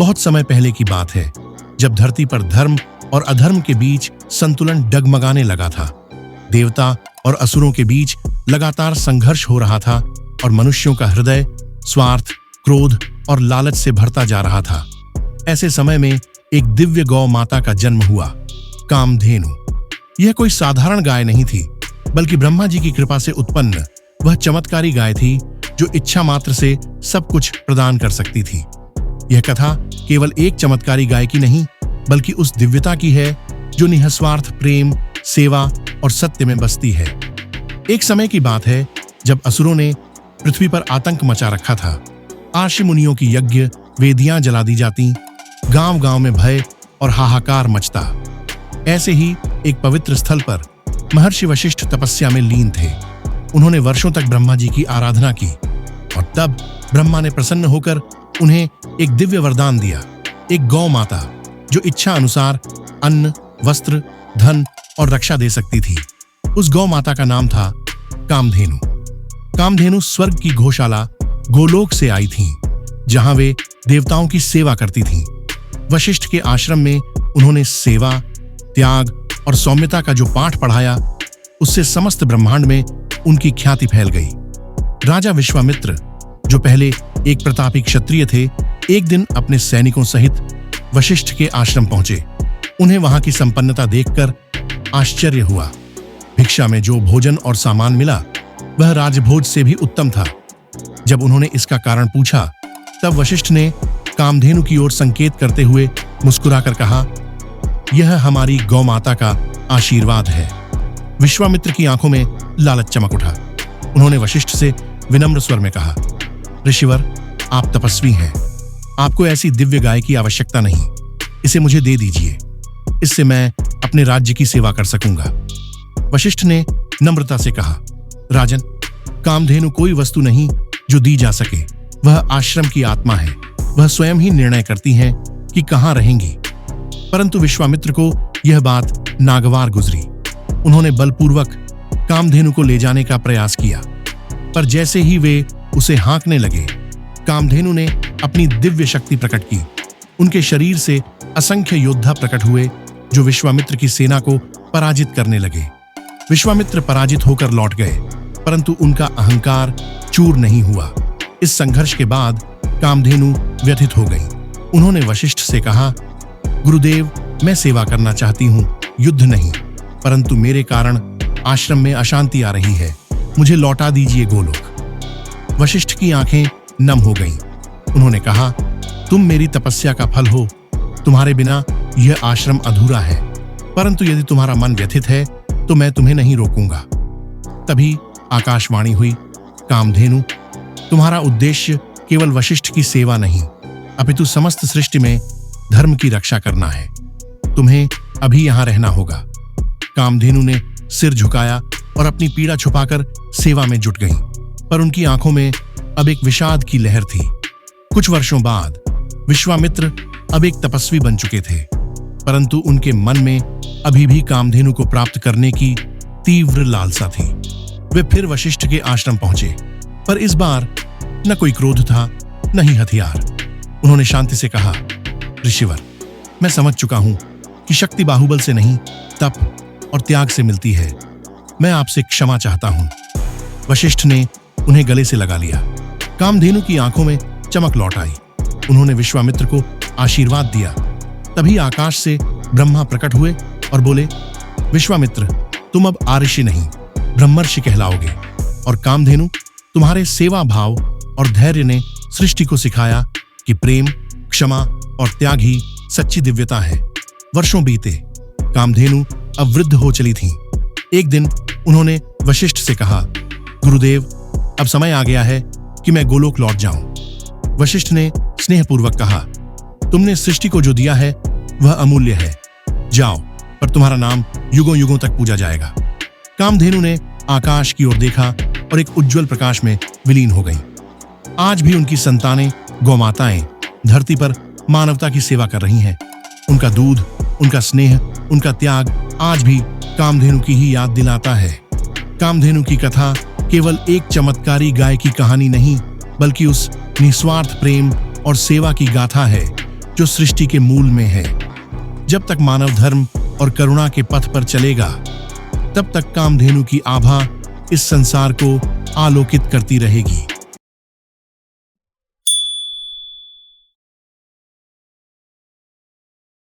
बहुत समय पहले की बात है, जब धरती पर धर्म और अधर्म के बीच संतुलन डगमगाने लगा था। देवता और असुरों के बीच लगातार संघर्ष हो रहा था और मनुष्यों का हृदय स्वार्थ, क्रोध और लालच से भरता जा रहा था। ऐसे समय में एक दिव्य गौ माता का जन्म हुआ, कामधेनु। यह कोई साधारण गाय नहीं थी, बल्कि ब्रह्मा जी की कृपा से उत्पन्न वह चमत्कारी गाय थी जो इच्छा मात्र से सब कुछ प्रदान कर सकती थी। यह कथा केवल एक चमत्कारी गाय की नहीं, बल्कि उस दिव्यता की है जो निस्वार्थ प्रेम, सेवा और सत्य में बसती है। एक समय की बात है जब असुरों ने पृथ्वी पर आतंक मचा रखा था। आर्षि मुनियों की यज्ञ वेदियां जला दी जाती, गांव-गांव में भय और हाहाकार मचता। ऐसे ही एक पवित्र स्थल पर महर्षि वशिष्ठ तपस्या में लीन थे। उन्होंने वर्षों तक ब्रह्मा जी की आराधना की और तब ब्रह्मा ने प्रसन्न होकर उन्हें एक दिव्य वरदान दिया, एक गौ माता जो इच्छा अनुसार अन्न, वस्त्र, धन और रक्षा दे सकती थी। उस गौ माता का नाम था कामधेनु। कामधेनु स्वर्ग की गौशाला गोलोक से आई थीं, जहां वे देवताओं की सेवा करती थीं। वशिष्ठ के आश्रम में उन्होंने सेवा, त्याग और सौम्यता का जो पाठ पढ़ाया, उससे समस्त ब्रह्मांड में उनकी ख्याति फैल गई। राजा विश्वामित्र, जो पहले एक प्रतापी क्षत्रिय थे, एक दिन अपने सैनिकों सहित वशिष्ठ के आश्रम पहुंचे। उन्हें वहां की संपन्नता देखकर आश्चर्य हुआ। भिक्षा में जो भोजन और सामान मिला वह राजभोज से भी उत्तम था। जब उन्होंने इसका कारण पूछा, तब वशिष्ठ ने कामधेनु की ओर संकेत करते हुए मुस्कुराकर कहा, यह हमारी गौ माता का आशीर्वाद है। विश्वामित्र की आंखों में लालच चमक उठा। उन्होंने वशिष्ठ से विनम्र स्वर में कहा, ऋषिवर, आप तपस्वी हैं, आपको ऐसी दिव्य गाय की आवश्यकता नहीं। इसे मुझे दे दीजिए, इससे मैं अपने राज्य की सेवा कर सकूंगा। वशिष्ठ ने नम्रता से कहा, राजन, कामधेनु कोई वस्तु नहीं जो दी जा सके। वह आश्रम की आत्मा है। वह स्वयं ही निर्णय करती हैं कि कहां रहेंगी। परंतु विश्वामित्र को यह बात नागवार गुजरी। उन्होंने बलपूर्वक कामधेनु को ले जाने का प्रयास किया, पर जैसे ही वे उसे हाँकने लगे, कामधेनु ने अपनी दिव्य शक्ति प्रकट की। उनके शरीर से असंख्य योद्धा प्रकट हुए जो विश्वामित्र की सेना को पराजित करने लगे। विश्वामित्र पराजित होकर लौट गए, परंतु उनका अहंकार चूर नहीं हुआ। इस संघर्ष के बाद कामधेनु व्यथित हो गई। उन्होंने वशिष्ठ से कहा, गुरुदेव, मैं सेवा करना चाहती हूँ, युद्ध नहीं, परंतु मेरे कारण आश्रम में अशांति आ रही है। मुझे लौटा दीजिए गोलोक। वशिष्ठ की आंखें नम हो गईं। उन्होंने कहा, तुम मेरी तपस्या का फल हो। तुम्हारे बिना यह आश्रम अधूरा है, परंतु यदि तुम्हारा मन व्यथित है तो मैं तुम्हें नहीं रोकूंगा। तभी आकाशवाणी हुई, कामधेनु, तुम्हारा उद्देश्य केवल वशिष्ठ की सेवा नहीं, अपितु समस्त सृष्टि में धर्म की रक्षा करना है। तुम्हें अभी यहां रहना होगा। कामधेनु ने सिर झुकाया और अपनी पीड़ा छुपाकर सेवा में जुट गई, पर उनकी आंखों में अब एक विषाद की लहर थी। कुछ वर्षों बाद विश्वामित्र अब एक तपस्वी बन चुके थे, परंतु उनके मन में अभी भी कामधेनु को प्राप्त करने की तीव्र लालसा थी। वे फिर वशिष्ठ के आश्रम पहुंचे, पर इस बार न कोई क्रोध था, न ही हथियार। उन्होंने शांति से कहा, ऋषिवर, मैं समझ चुका हूं कि शक्ति बाहुबल से नहीं, तप और त्याग से मिलती है। मैं आपसे क्षमा चाहता हूं। वशिष्ठ ने उन्हें गले से लगा लिया। कामधेनु की आंखों में चमक लौट आई। उन्होंने विश्वामित्र को आशीर्वाद दिया। तभी आकाश से ब्रह्मा प्रकट हुए और बोले, विश्वामित्र, तुम अब आर्षि नहीं, ब्रह्मर्षि कहलाओगे। और कामधेनु, तुम्हारे सेवा भाव और धैर्य ने सृष्टि को सिखाया कि प्रेम, क्षमा और त्याग ही सच्ची दिव्यता है। वर्षों बीते, कामधेनु अब वृद्ध हो चली थीं। एक दिन उन्होंने वशिष्ठ से कहा, गुरुदेव, अब समय आ गया है कि मैं गोलोक लौट जाऊं। वशिष्ठ ने स्नेहपूर्वक कहा, तुमने सृष्टि को जो दिया है वह अमूल्य है। जाओ, पर तुम्हारा नाम युगों युगों तक पूजा जाएगा। कामधेनु ने आकाश की ओर देखा और एक उज्जवल प्रकाश में विलीन हो गई। आज भी उनकी संतानें, गौमाताएं धरती पर मानवता की सेवा कर रही हैं। उनका दूध, उनका स्नेह, उनका त्याग आज भी कामधेनु की ही याद दिलाता है। कामधेनु की कथा केवल एक चमत्कारी गाय की कहानी नहीं, बल्कि उस निस्वार्थ प्रेम और सेवा की गाथा है जो सृष्टि के मूल में है। जब तक मानव धर्म और करुणा के पथ पर चलेगा, तब तक कामधेनु की आभा इस संसार को आलोकित करती रहेगी।